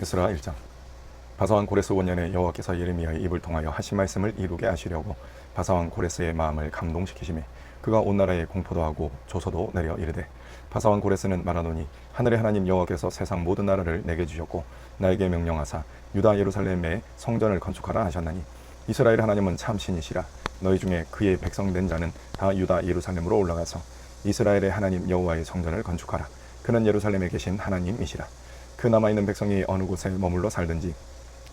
에스라 1장. 바사왕 고레스 원년에 여호와께서 예레미야의 입을 통하여 하신 말씀을 이루게 하시려고 바사왕 고레스의 마음을 감동시키시매 그가 온 나라에 공포도 하고 조서도 내려 이르되, 바사왕 고레스는 말하노니 하늘의 하나님 여호와께서 세상 모든 나라를 내게 주셨고 나에게 명령하사 유다 예루살렘에 성전을 건축하라 하셨나니, 이스라엘 하나님은 참 신이시라. 너희 중에 그의 백성 된 자는 다 유다 예루살렘으로 올라가서 이스라엘의 하나님 여호와의 성전을 건축하라. 그는 예루살렘에 계신 하나님이시라. 그 남아있는 백성이 어느 곳에 머물러 살든지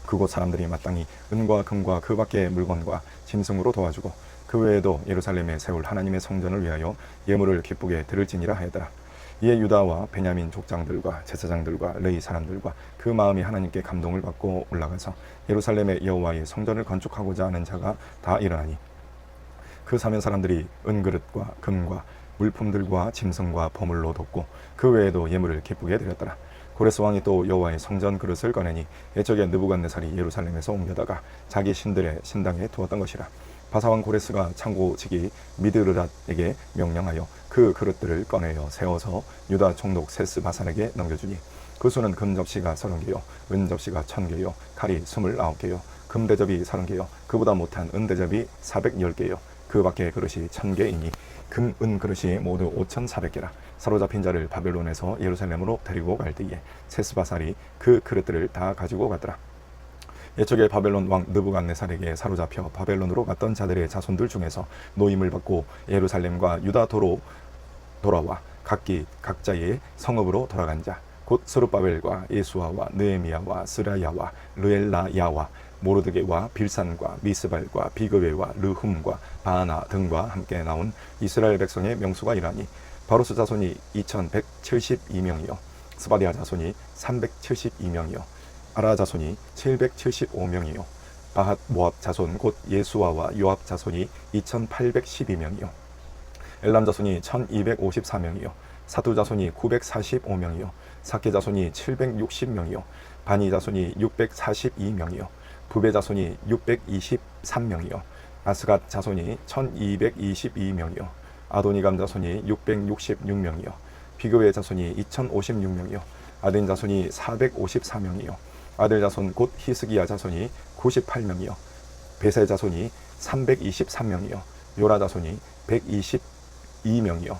그곳 사람들이 마땅히 은과 금과 그 밖의 물건과 짐승으로 도와주고 그 외에도 예루살렘에 세울 하나님의 성전을 위하여 예물을 기쁘게 드릴지니라 하였더라. 이에 유다와 베냐민 족장들과 제사장들과 레위 사람들과 그 마음이 하나님께 감동을 받고 올라가서 예루살렘에 여호와의 성전을 건축하고자 하는 자가 다 일어나니, 그 사면 사람들이 은그릇과 금과 물품들과 짐승과 보물로 돋고 그 외에도 예물을 기쁘게 드렸더라. 고레스 왕이 또 여호와의 성전 그릇을 꺼내니 옛적에 느부갓네살이 예루살렘에서 옮겨다가 자기 신들의 신당에 두었던 것이라. 바사왕 고레스가 창고지기 미드르닷에게 명령하여 그 그릇들을 꺼내어 세워서 유다 총독 세스바산에게 넘겨주니, 그 수는 금 접시가 30개요 은 접시가 1000개요 칼이 29개요 금 대접이 30개요 그보다 못한 은 대접이 410개요 그 밖에 그릇이 1000개이니 금, 은 그릇이 모두 5400개라. 사로잡힌 자를 바벨론에서 예루살렘으로 데리고 갈 때에 세스바살이 그 그릇들을 다 가지고 갔더라. 옛적에 바벨론 왕 느부갓네살에게 사로잡혀 바벨론으로 갔던 자들의 자손들 중에서 노임을 받고 예루살렘과 유다도로 돌아와 각기 각자의 성읍으로 돌아간 자, 곧 스룹바벨과 예수아와 느헤미야와 스라야와 르엘라야와 모르드게와 빌산과 미스발과 비그웨와 르훔과 바하나 등과 함께 나온 이스라엘 백성의 명수가 이라니, 바로스 자손이 2172명이요 스바디아 자손이 372명이요 아라 자손이 775명이요 바핫 모압 자손 곧 예수아와 요압 자손이 2812명이요 엘람 자손이 1254명이요 사두 자손이 945명이요 사케 자손이 760명이요 바니 자손이 642명이요 부베 자손이 623명이요 아스갓 자손이 1222명이요 아도니감 자손이 666명이요 비그웨 자손이 2056명이요 아덴 자손이 454명이요 아들 자손 곧 히스기야 자손이 98명이요 베세 자손이 323명이요 요라 자손이 112명이요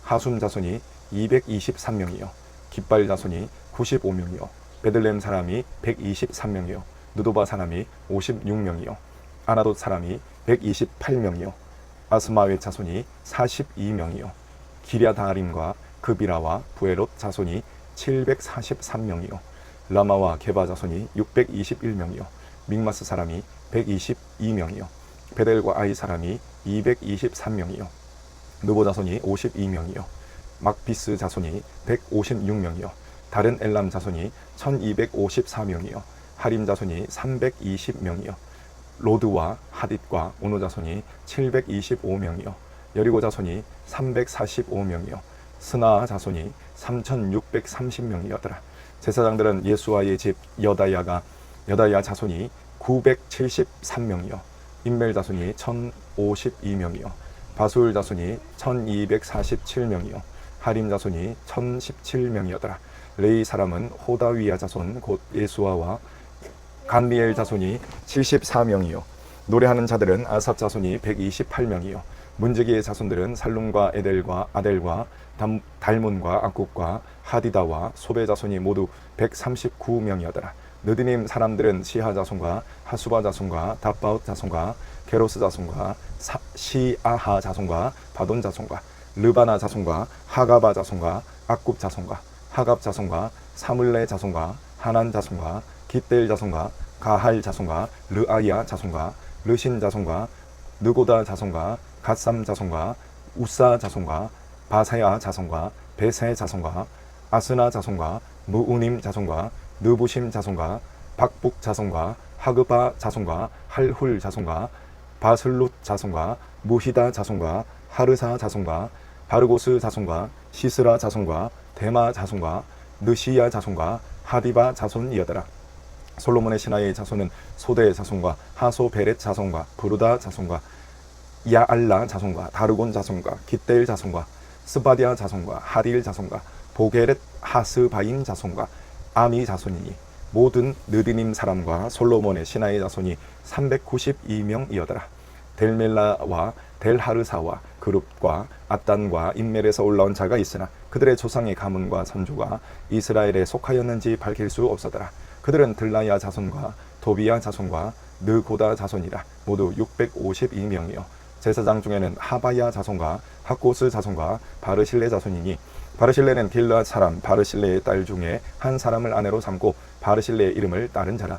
하숨 자손이 223명이요 깃발 자손이 95명이요 베들렘 사람이 123명이요 느도바 사람이 56명이요 아나돗 사람이 128명이요 아스마웨 자손이 42명이요 기랴다림과 그비라와 부에롯 자손이 743명이요 라마와 게바 자손이 621명이요 믹마스 사람이 122명이요 베델과 아이 사람이 223명이요 느보 자손이 52명이요 막비스 자손이 156명이요 다른 엘람 자손이 1254명이요 하림 자손이 320명이요 로드와 하딧과 오노 자손이 725명이요 여리고 자손이 345명이요 스나 자손이 3630명이었더라. 제사장들은 예수아의 집 여다야 자손이 973명이요 인멜 자손이 1052명이요 바술 자손이 1247명이요 하림 자손이 1017명이었더라. 레이 사람은 호다위야 자손 곧 예수아와 간미엘 자손이 74명이요 노래하는 자들은 아삽 자손이 128명이요 문지기의 자손들은 살룸과 에델과 아델과 달문과 악국과 하디다와 소베 자손이 모두 139명이었더라. 느드님 사람들은 시하 자손과 하수바 자손과 다바웃 자손과 게로스 자손과 시아하 자손과 바돈 자손과 르바나 자손과 하가바 자손과 악굽 자손과 하갑 자손과 사물레 자손과 하난 자손과 깃델 자손과 가할 자손과 르아야 자손과 르신 자손과 느고다 자손과 갓삼 자손과 우사 자손과 바사야 자손과 베세 자손과 아스나 자손과 무우님 자손과 느부심 자손과 박북 자손과 하그바 자손과 할훌 자손과 바슬룻 자손과 무히다 자손과 하르사 자손과 바르고스 자손과 시스라 자손과 데마 자손과 느시야 자손과 하디바 자손이었더라. 솔로몬의 신하의 자손은 소대 자손과 하소베렛 자손과 부르다 자손과 야알라 자손과 다르곤 자손과 깃델 자손과 스바디아 자손과 하딜 자손과 보게렛 하스바임 자손과 아미 자손이니 모든 느디님 사람과 솔로몬의 신하의 자손이 392명이어더라. 델멜라와 델하르사와 그룹과 앗단과 인멜에서 올라온 자가 있으나 그들의 조상의 가문과 선조가 이스라엘에 속하였는지 밝힐 수 없었더라. 그들은 들라야 자손과 도비야 자손과 느고다 자손이라. 모두 652명이요 제사장 중에는 하바야 자손과 학고스 자손과 바르실레 자손이니 바르실레는 길르앗 사람 바르실레의 딸 중에 한 사람을 아내로 삼고 바르실레의 이름을 따른 자라.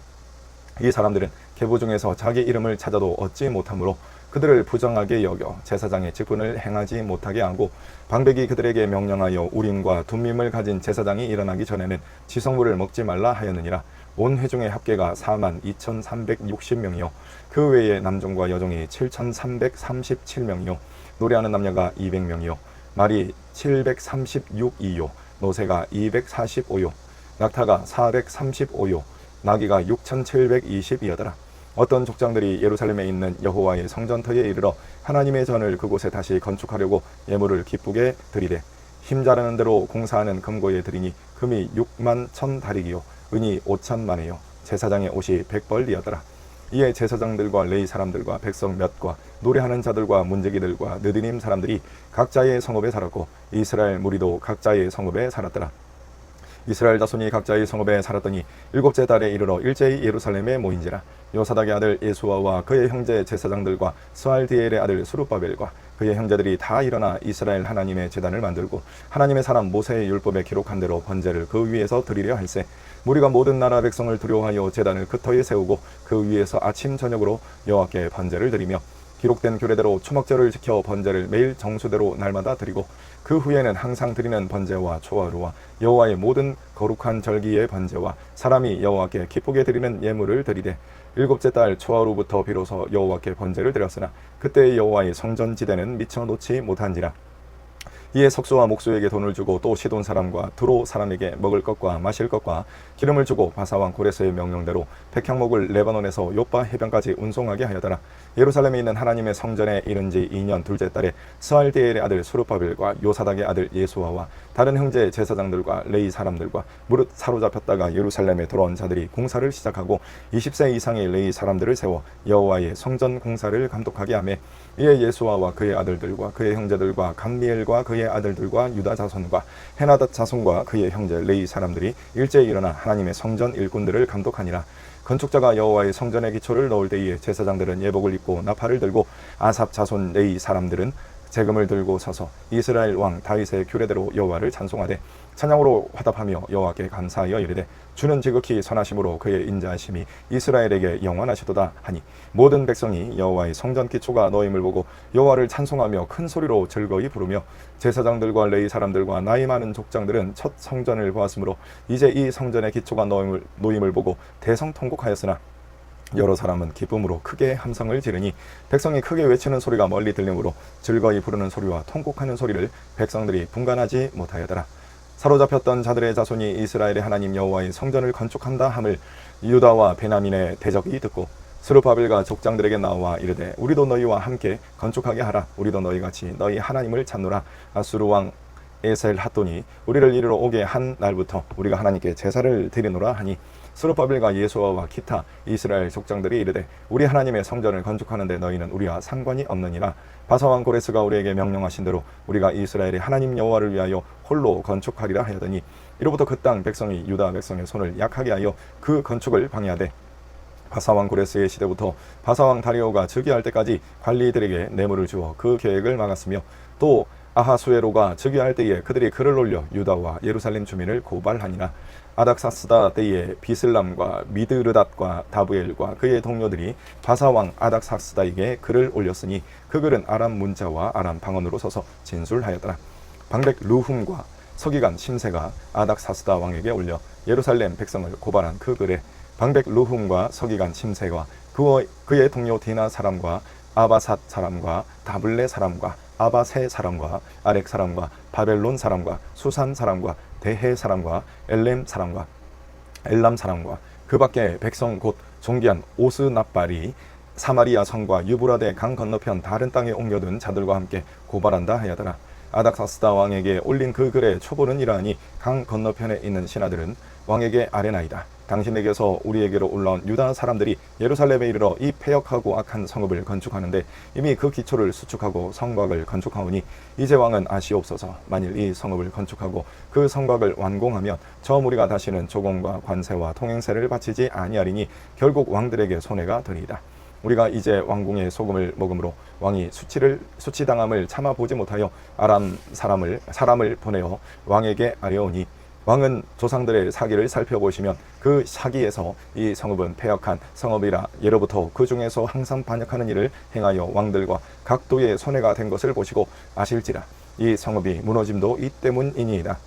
이 사람들은 계보 중에서 자기 이름을 찾아도 얻지 못하므로 그들을 부정하게 여겨 제사장의 직분을 행하지 못하게 하고 방백이 그들에게 명령하여 우림과 둠밈을 가진 제사장이 일어나기 전에는 지성물을 먹지 말라 하였느니라. 온 회중의 합계가 42,360명이요 그 외에 남종과 여종이 7,337명이요 노래하는 남녀가 200명이요 말이 736이요 노새가 245요 낙타가 435요 나귀가 6,720이었더라. 어떤 족장들이 예루살렘에 있는 여호와의 성전터에 이르러 하나님의 전을 그곳에 다시 건축하려고 예물을 기쁘게 드리되 힘자라는 대로 공사하는 금고에 드리니 금이 6만 1,000다리기요 은이 5,000만이요 제사장의 옷이 100벌이었더라. 이에 제사장들과 레위 사람들과 백성 몇과 노래하는 자들과 문제기들과 느디님 사람들이 각자의 성읍에 살았고 이스라엘 무리도 각자의 성읍에 살았더라. 이스라엘 자손이 각자의 성읍에 살았더니 일곱째 달에 이르러 일제히 예루살렘에 모인지라. 요사닥의 아들 예수아와 그의 형제 제사장들과 스알디엘의 아들 수룹바벨과 그의 형제들이 다 일어나 이스라엘 하나님의 제단을 만들고 하나님의 사람 모세의 율법에 기록한 대로 번제를 그 위에서 드리려 할세. 무리가 모든 나라 백성을 두려워하여 제단을 그 터에 세우고 그 위에서 아침 저녁으로 여호와께 번제를 드리며 기록된 규례대로 초막절을 지켜 번제를 매일 정수대로 날마다 드리고 그 후에는 항상 드리는 번제와 초하루와 여호와의 모든 거룩한 절기의 번제와 사람이 여호와께 기쁘게 드리는 예물을 드리되 일곱째 달 초하루부터 비로소 여호와께 번제를 드렸으나 그때 여호와의 성전지대는 미쳐 놓지 못한지라. 이에 석수와 목수에게 돈을 주고 또 시돈 사람과 두로 사람에게 먹을 것과 마실 것과 기름을 주고 바사왕 고레스의 명령대로 백향목을 레바논에서 요빠 해변까지 운송하게 하여더라. 예루살렘에 있는 하나님의 성전에 이른 지 2년 둘째 달에 스알디엘의 아들 수르바벨과 요사닥의 아들 예수아와 다른 형제 제사장들과 레위 사람들과 무릇 사로잡혔다가 예루살렘에 돌아온 자들이 공사를 시작하고 20세 이상의 레위 사람들을 세워 여호와의 성전 공사를 감독하게 하며 이에 예수아와 그의 아들들과 그의 형제들과 감미엘과 그의 아들들과 유다 자손과 헤나닷 자손과 그의 형제 레위 사람들이 일제히 일어나 하나님의 성전 일꾼들을 감독하니라. 건축자가 여호와의 성전의 기초를 넣을 때에 제사장들은 예복을 입고 나팔을 들고 아삽 자손 레위 사람들은 재금을 들고 서서 이스라엘 왕 다윗의 규례대로 여호와를 찬송하되 찬양으로 화답하며 여호와께 감사하여 이르되 주는 지극히 선하심으로 그의 인자하심이 이스라엘에게 영원하시도다 하니 모든 백성이 여호와의 성전 기초가 놓임을 보고 여호와를 찬송하며 큰 소리로 즐거이 부르며 제사장들과 레위 사람들과 나이 많은 족장들은 첫 성전을 보았으므로 이제 이 성전의 기초가 놓임을 보고 대성통곡하였으나 여러 사람은 기쁨으로 크게 함성을 지르니 백성이 크게 외치는 소리가 멀리 들리므로 즐거이 부르는 소리와 통곡하는 소리를 백성들이 분간하지 못하여더라. 사로잡혔던 자들의 자손이 이스라엘의 하나님 여호와의 성전을 건축한다 함을 유다와 베냐민의 대적이 듣고 스룹바벨과 족장들에게 나와 이르되 우리도 너희와 함께 건축하게 하라. 우리도 너희같이 너희 하나님을 찾노라. 아수르 왕 에셀핫돈이 우리를 이리로 오게 한 날부터 우리가 하나님께 제사를 드리노라 하니 스룹바벨과 예수아와 기타 이스라엘 족장들이 이르되 우리 하나님의 성전을 건축하는데 너희는 우리와 상관이 없느니라. 바사왕 고레스가 우리에게 명령하신 대로 우리가 이스라엘의 하나님 여호와를 위하여 홀로 건축하리라 하였더니 이로부터 그 땅 백성이 유다 백성의 손을 약하게 하여 그 건축을 방해하되 바사왕 고레스의 시대부터 바사왕 다리오가 즉위할 때까지 관리들에게 뇌물을 주어 그 계획을 막았으며 또 아하수에로가 즉위할 때에 그들이 글을 올려 유다와 예루살렘 주민을 고발하니라. 아닥사스다 때에 비슬람과 미드르닷과 다브엘과 그의 동료들이 바사왕 아닥사스다에게 글을 올렸으니 그 글은 아람 문자와 아람 방언으로 써서 진술하였더라. 방백 루훔과 서기관 심세가 아닥사스다 왕에게 올려 예루살렘 백성을 고발한 그 글에 방백 루훔과 서기관 심세가 그의 동료 디나 사람과 아바삿 사람과 다블레 사람과 아바세 사람과 아렉 사람과 바벨론 사람과 수산 사람과 대해 사람과 엘람 사람과 그 밖에 백성 곧 종기한 오스납발이 사마리아 성과 유브라데 강 건너편 다른 땅에 옮겨둔 자들과 함께 고발한다 하여더라. 아닥사스다 왕에게 올린 그 글의 초본은 이러하니 강 건너편에 있는 신하들은 왕에게 아뢰나이다. 당신에게서 우리에게로 올라온 유다 사람들이 예루살렘에 이르러 이 패역하고 악한 성읍을 건축하는데 이미 그 기초를 수축하고 성곽을 건축하오니 이제 왕은 아시옵소서. 만일 이 성읍을 건축하고 그 성곽을 완공하면 처음 우리가 다시는 조공과 관세와 통행세를 바치지 아니하리니 결국 왕들에게 손해가 되리이다. 우리가 이제 왕궁의 소금을 먹음으로 왕이 수치당함을 참아보지 못하여 아람 사람을 보내어 왕에게 아뢰오니 왕은 조상들의 사기를 살펴보시면 그 사기에서 이 성읍은 패역한 성읍이라 예로부터 그 중에서 항상 반역하는 일을 행하여 왕들과 각도의 손해가 된 것을 보시고 아실지라. 이 성읍이 무너짐도 이 때문이니이다.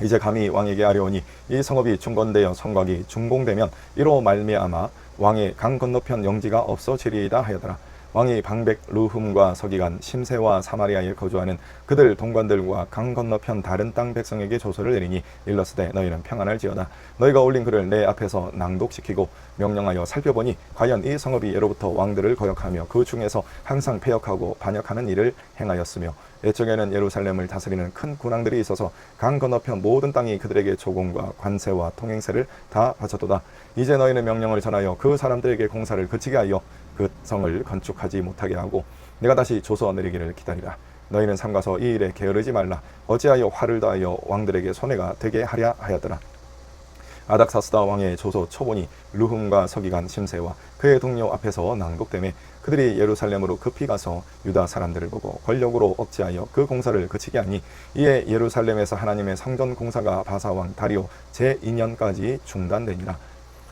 이제 감히 왕에게 아뢰오니 이 성읍이 중건되어 성곽이 준공되면 이로 말미암아 왕의 강 건너편 영지가 없어지리이다 하였더라. 왕이 방백 루훔과 서기관 심세와 사마리아에 거주하는 그들 동관들과 강 건너편 다른 땅 백성에게 조서를 내리니 일러스되 너희는 평안할지어다. 너희가 올린 글을 내 앞에서 낭독시키고 명령하여 살펴보니 과연 이 성읍이 예로부터 왕들을 거역하며 그 중에서 항상 패역하고 반역하는 일을 행하였으며 옛적에는 예루살렘을 다스리는 큰 군왕들이 있어서 강 건너편 모든 땅이 그들에게 조공과 관세와 통행세를 다 바쳤도다. 이제 너희는 명령을 전하여 그 사람들에게 공사를 그치게 하여 그 성을 건축하지 못하게 하고 내가 다시 조서 내리기를 기다리라. 너희는 삼가서 이 일에 게으르지 말라. 어찌하여 화를 다하여 왕들에게 손해가 되게 하랴 하였더라. 아닥사스다 왕의 조서 초본이 루훔과 서기관 심세와 그의 동료 앞에서 낭독되매 그들이 예루살렘으로 급히 가서 유다 사람들을 보고 권력으로 억제하여 그 공사를 그치게 하니 이에 예루살렘에서 하나님의 성전 공사가 바사왕 다리오 제2년까지 중단되니라.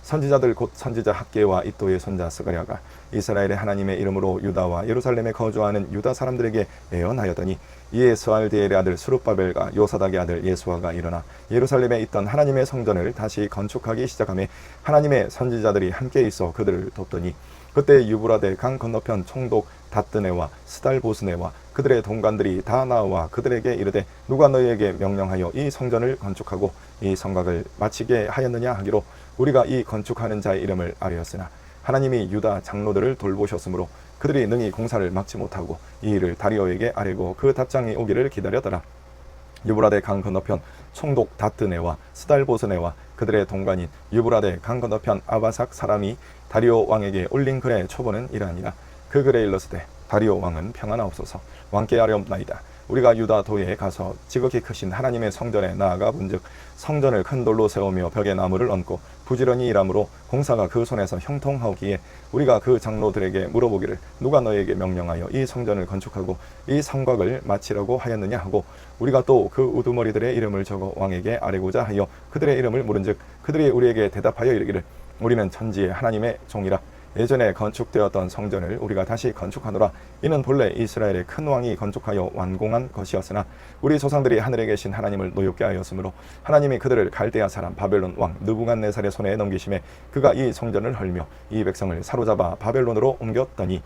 선지자들 곧 선지자 학개와 이도의 손자 스가랴가 이스라엘의 하나님의 이름으로 유다와 예루살렘에 거주하는 유다 사람들에게 예언하였더니 이에 스알디엘의 아들 스룹바벨과 요사닥의 아들 예수아가 일어나 예루살렘에 있던 하나님의 성전을 다시 건축하기 시작하며 하나님의 선지자들이 함께 있어 그들을 돕더니 그때 유브라데 강 건너편 총독 다뜨네와 스달보스네와 그들의 동관들이 다 나와 그들에게 이르되 누가 너희에게 명령하여 이 성전을 건축하고 이 성곽을 마치게 하였느냐 하기로 우리가 이 건축하는 자의 이름을 아뢰었으나 하나님이 유다 장로들을 돌보셨으므로 그들이 능히 공사를 막지 못하고 이 일을 다리오에게 아뢰고 그 답장이 오기를 기다렸더라. 유브라데 강 건너편 총독 다뜨네와 스달보스네와 그들의 동관인 유브라데 강 건너편 아바삭 사람이 다리오 왕에게 올린 글의 초본은 이러하니라. 그 글에 일렀으되 다리오 왕은 평안하옵소서. 왕께 아뢰옵나이다. 우리가 유다 도에 가서 지극히 크신 하나님의 성전에 나아가 본즉 성전을 큰 돌로 세우며 벽에 나무를 얹고 부지런히 일함으로 공사가 그 손에서 형통하오기에 우리가 그 장로들에게 물어보기를 누가 너희에게 명령하여 이 성전을 건축하고 이 성곽을 마치라고 하였느냐 하고 우리가 또 그 우두머리들의 이름을 적어 왕에게 아뢰고자 하여 그들의 이름을 물은즉 그들이 우리에게 대답하여 이르기를 우리는 천지의 하나님의 종이라. 예전에 건축되었던 성전을 우리가 다시 건축하노라. 이는 본래 이스라엘의 큰 왕이 건축하여 완공한 것이었으나 우리 조상들이 하늘에 계신 하나님을 노엽게 하였으므로 하나님이 그들을 갈대아 사람 바벨론 왕 느부갓네살의 손에 넘기심에 그가 이 성전을 헐며 이 백성을 사로잡아 바벨론으로 옮겼더니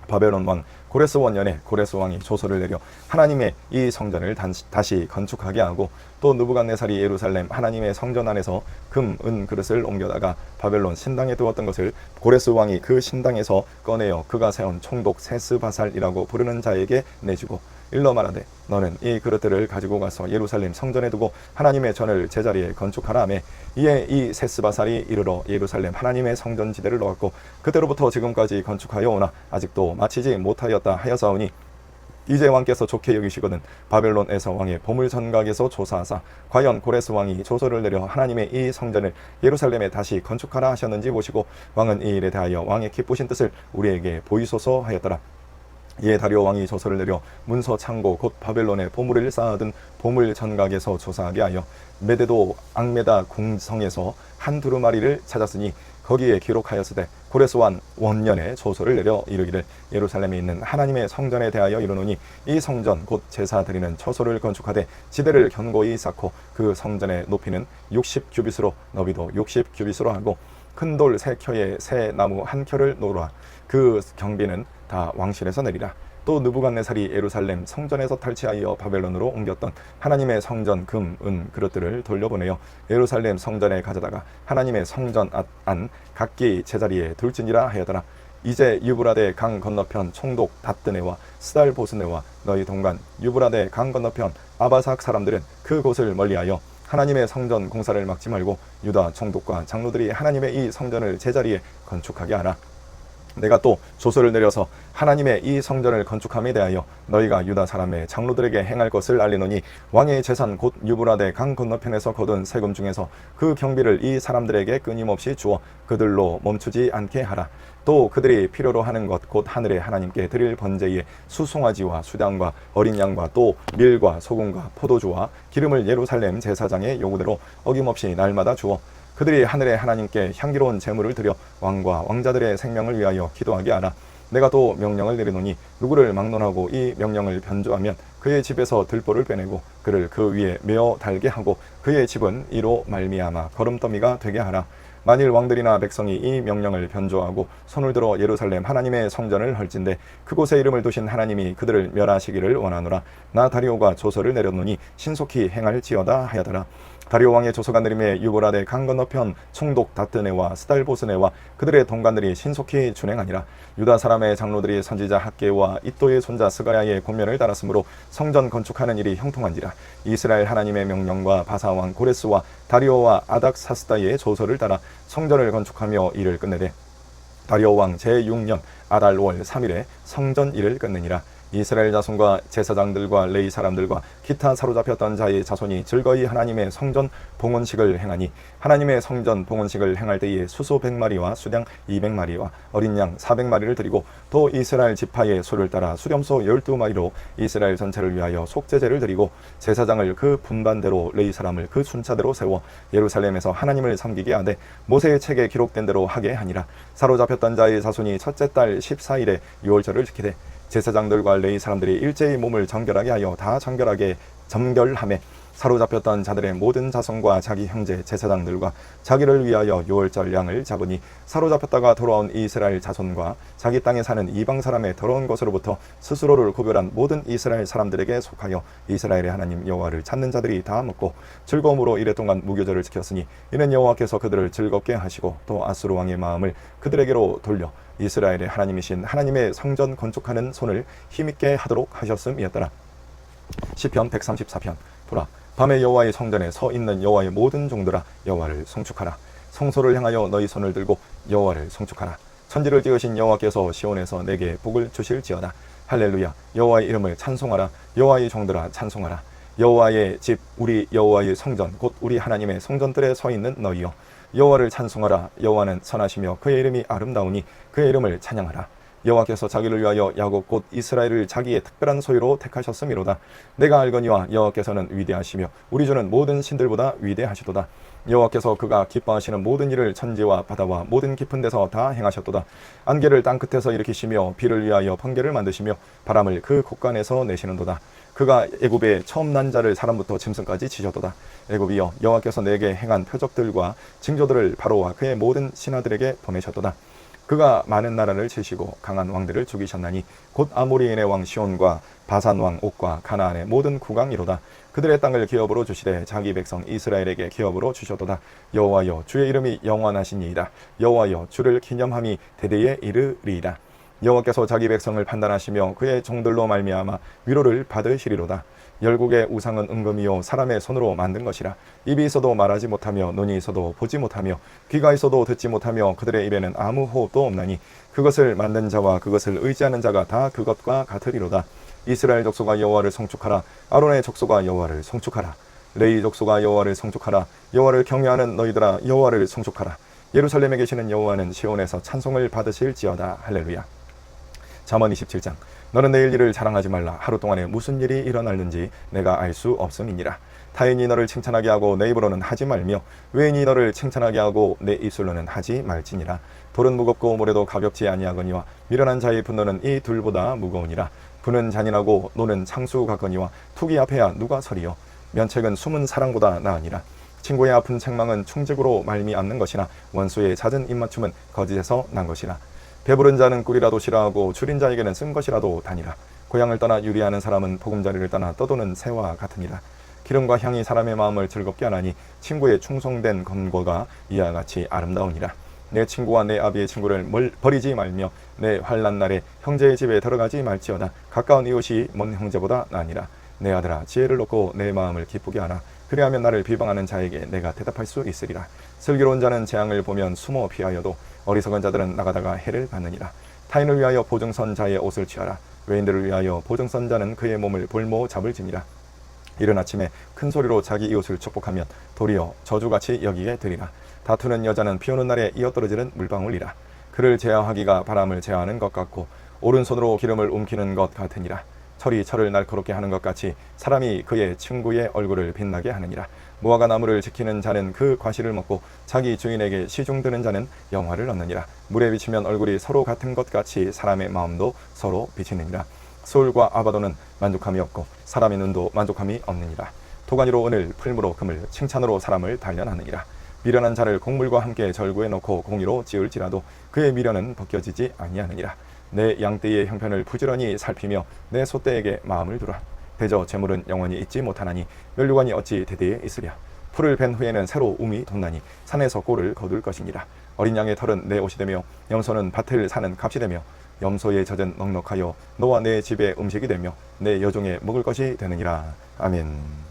바벨론 왕 고레스 원년에 고레스 왕이 조서를 내려 하나님의 이 성전을 다시 건축하게 하고 또 느부갓네살이 예루살렘 하나님의 성전 안에서 금, 은 그릇을 옮겨다가 바벨론 신당에 두었던 것을 고레스 왕이 그 신당에서 꺼내어 그가 세운 총독 세스바살이라고 부르는 자에게 내주고 일러 말하되 너는 이 그릇들을 가지고 가서 예루살렘 성전에 두고 하나님의 전을 제자리에 건축하라 하매 이에 이 세스바살이 이르러 예루살렘 하나님의 성전 지대를 놓았고 그때로부터 지금까지 건축하여 오나 아직도 마치지 못하였다 하여사오니 이제 왕께서 좋게 여기시거든 바벨론에서 왕의 보물 전각에서 조사하사 과연 고레스 왕이 조서를 내려 하나님의 이 성전을 예루살렘에 다시 건축하라 하셨는지 보시고 왕은 이 일에 대하여 왕의 기쁘신 뜻을 우리에게 보이소서 하였더라. 이에 다리오 왕이 조서를 내려 문서 창고 곧 바벨론에 보물을 쌓아둔 보물 전각에서 조사하게 하여 메데도 앙메다 궁성에서 한 두루마리를 찾았으니 거기에 기록하였으되 고레스 왕 원년에 조서를 내려 이르기를 예루살렘에 있는 하나님의 성전에 대하여 이르노니 이 성전 곧 제사 드리는 처소를 건축하되 지대를 견고히 쌓고 그 성전의 높이는 60규빗으로 너비도 60규빗으로 하고 큰 돌 3켜에 새 나무 1켜를 놓으라. 그 경비는 다 왕실에서 내리라. 또 느부갓네살이 예루살렘 성전에서 탈취하여 바벨론으로 옮겼던 하나님의 성전 금, 은 그릇들을 돌려보내어 예루살렘 성전에 가져다가 하나님의 성전 안 각기 제자리에 둘지니라 하여더라. 이제 유브라데 강 건너편 총독 다뜨네와 스달보스네와 너희 동간 유브라데 강 건너편 아바삭 사람들은 그곳을 멀리하여 하나님의 성전 공사를 막지 말고 유다 총독과 장로들이 하나님의 이 성전을 제자리에 건축하게 하라. 내가 또 조서를 내려서 하나님의 이 성전을 건축함에 대하여 너희가 유다 사람의 장로들에게 행할 것을 알리노니 왕의 재산 곧 유브라데 강 건너편에서 거둔 세금 중에서 그 경비를 이 사람들에게 끊임없이 주어 그들로 멈추지 않게 하라. 또 그들이 필요로 하는 것 곧 하늘의 하나님께 드릴 번제에 수송아지와 수당과 어린 양과 또 밀과 소금과 포도주와 기름을 예루살렘 제사장의 요구대로 어김없이 날마다 주어 그들이 하늘의 하나님께 향기로운 제물을 드려 왕과 왕자들의 생명을 위하여 기도하게 하라. 내가 또 명령을 내리노니 누구를 막론하고 이 명령을 변조하면 그의 집에서 들보를 빼내고 그를 그 위에 메어 달게 하고 그의 집은 이로 말미암아 거름더미가 되게 하라. 만일 왕들이나 백성이 이 명령을 변조하고 손을 들어 예루살렘 하나님의 성전을 헐진대 그곳에 이름을 두신 하나님이 그들을 멸하시기를 원하노라. 나 다리오가 조서를 내렸노니 신속히 행할지어다 하여더라. 다리오 왕의 조서가 내림에 유브라데 강 건너편 총독 다뜨네와 스달보스네와 그들의 동관들이 신속히 준행하니라. 유다 사람의 장로들이 선지자 학개와 이또의 손자 스가랴의 권면을 따랐으므로 성전 건축하는 일이 형통한지라. 이스라엘 하나님의 명령과 바사왕 고레스와 다리오와 아닥사스다의 조서를 따라 성전을 건축하며 일을 끝내되 다리오 왕 제6년 아달월 3일에 성전 일을 끝내니라. 이스라엘 자손과 제사장들과 레위 사람들과 기타 사로잡혔던 자의 자손이 즐거이 하나님의 성전 봉헌식을 행하니 하나님의 성전 봉헌식을 행할 때에 수소 100마리와 수량 200마리와 어린 양 400마리를 드리고 또 이스라엘 지파의 수를 따라 수렴소 12마리로 이스라엘 전체를 위하여 속죄제를 드리고 제사장을 그 분반대로 레위 사람을 그 순차대로 세워 예루살렘에서 하나님을 섬기게 하되 모세의 책에 기록된 대로 하게 하니라. 사로잡혔던 자의 자손이 첫째 달 14일에 유월절을 지키되 제사장들과 레위 사람들이 일제히 몸을 정결하게 하여 다 정결하며 사로잡혔던 자들의 모든 자손과 자기 형제 제사장들과 자기를 위하여 유월절 양을 잡으니 사로잡혔다가 돌아온 이스라엘 자손과 자기 땅에 사는 이방 사람의 더러운 것으로부터 스스로를 구별한 모든 이스라엘 사람들에게 속하여 이스라엘의 하나님 여호와를 찾는 자들이 다 먹고 즐거움으로 이랫동안 무교절을 지켰으니 이는 여호와께서 그들을 즐겁게 하시고 또 아수르 왕의 마음을 그들에게로 돌려 이스라엘의 하나님이신 하나님의 성전 건축하는 손을 힘있게 하도록 하셨음이었더라. 시편 134편. 보라, 밤에 여호와의 성전에 서 있는 여호와의 모든 종들아 여호와를 송축하라. 성소를 향하여 너희 손을 들고 여호와를 송축하라. 천지를 지으신 여호와께서 시온에서 내게 복을 주실지어다. 할렐루야. 여호와의 이름을 찬송하라. 여호와의 종들아 찬송하라. 여호와의 집 우리 여호와의 성전 곧 우리 하나님의 성전들에 서 있는 너희여 여호와를 찬송하라. 여호와는 선하시며 그의 이름이 아름다우니 그의 이름을 찬양하라. 여호와께서 자기를 위하여 야곱 곧 이스라엘을 자기의 특별한 소유로 택하셨음이로다. 내가 알거니와 여호와께서는 위대하시며 우리 주는 모든 신들보다 위대하시도다. 여호와께서 그가 기뻐하시는 모든 일을 천지와 바다와 모든 깊은 데서 다 행하셨도다. 안개를 땅끝에서 일으키시며 비를 위하여 번개를 만드시며 바람을 그 곳간에서 내시는도다. 그가 애굽에 처음 난 자를 사람부터 짐승까지 치셨도다. 애굽이여 여호와께서 내게 행한 표적들과 징조들을 바로와 그의 모든 신하들에게 보내셨도다. 그가 많은 나라를 치시고 강한 왕들을 죽이셨나니 곧 아모리인의 왕 시온과 바산 왕 옥과 가나안의 모든 국왕이로다. 그들의 땅을 기업으로 주시되 자기 백성 이스라엘에게 기업으로 주셨도다. 여호와여 주의 이름이 영원하시니이다. 여호와여 주를 기념함이 대대에 이르리이다. 여호와께서 자기 백성을 판단하시며 그의 종들로 말미암아 위로를 받으시리로다. 열국의 우상은 은금이요 사람의 손으로 만든 것이라. 입이 있어도 말하지 못하며 눈이 있어도 보지 못하며 귀가 있어도 듣지 못하며 그들의 입에는 아무 호흡도 없나니 그것을 만든 자와 그것을 의지하는 자가 다 그것과 같으리로다. 이스라엘 족속아 여호와를 송축하라. 아론의 족속아 여호와를 송축하라. 레위 족속아 여호와를 송축하라. 여호와를 경외하는 너희들아 여호와를 송축하라. 예루살렘에 계시는 여호와는 시온에서 찬송을 받으실지어다. 할렐루야. 잠언 27장. 너는 내일 일을 자랑하지 말라. 하루 동안에 무슨 일이 일어날는지 내가 알 수 없음이니라. 타인이 너를 칭찬하게 하고 내 입으로는 하지 말며 외인이 너를 칭찬하게 하고 내 입술로는 하지 말지니라. 돌은 무겁고 모래도 가볍지 아니하거니와 미련한 자의 분노는 이 둘보다 무거우니라. 분은 잔인하고 노는 창수 같거니와 투기 앞에야 누가 서리요. 면책은 숨은 사랑보다 나으니라. 친구의 아픈 책망은 충직으로 말미암는 것이나 원수의 잦은 입맞춤은 거짓에서 난 것이라. 배부른 자는 꿀이라도 싫어하고 줄인 자에게는 쓴 것이라도 다니라. 고향을 떠나 유리하는 사람은 보금자리를 떠나 떠도는 새와 같으니라. 기름과 향이 사람의 마음을 즐겁게 하나니 친구의 충성된 권고가 이와 같이 아름다우니라. 내 친구와 내 아비의 친구를 버리지 말며 내 환난 날에 형제의 집에 들어가지 말지어다. 가까운 이웃이 먼 형제보다 나으니라. 내 아들아, 지혜를 놓고 내 마음을 기쁘게 하라. 그리하면 나를 비방하는 자에게 내가 대답할 수 있으리라. 슬기로운 자는 재앙을 보면 숨어 피하여도 어리석은 자들은 나가다가 해를 받느니라. 타인을 위하여 보증선 자의 옷을 취하라. 외인들을 위하여 보증선 자는 그의 몸을 볼모 잡을지니라. 이른 아침에 큰 소리로 자기 이웃을 축복하면 도리어 저주같이 여기게 되리라. 다투는 여자는 비오는 날에 이어떨어지는 물방울이라. 그를 제어하기가 바람을 제어하는 것 같고 오른손으로 기름을 움키는 것 같으니라. 철이 철을 날카롭게 하는 것 같이 사람이 그의 친구의 얼굴을 빛나게 하느니라. 무화과 나무를 지키는 자는 그 과실을 먹고 자기 주인에게 시중드는 자는 영화를 얻느니라. 물에 비치면 얼굴이 서로 같은 것 같이 사람의 마음도 서로 비치느니라. 소울과 아바도는 만족함이 없고 사람의 눈도 만족함이 없느니라. 도가니로 은을, 풀무로 금을, 칭찬으로 사람을 단련하느니라. 미련한 자를 곡물과 함께 절구에 넣고 공의로 지을지라도 그의 미련은 벗겨지지 아니하느니라. 내 양떼의 형편을 부지런히 살피며 내 소떼에게 마음을 두라. 대저 재물은 영원히 잊지 못하나니 멸류관이 어찌 대대에 있으랴. 풀을 벤 후에는 새로 움이 돋나니 산에서 꼴을 거둘 것이니라. 어린 양의 털은 내 옷이 되며 염소는 밭을 사는 값이 되며 염소의 젖은 넉넉하여 너와 내 집의 음식이 되며 내 여종의 먹을 것이 되느니라. 아멘.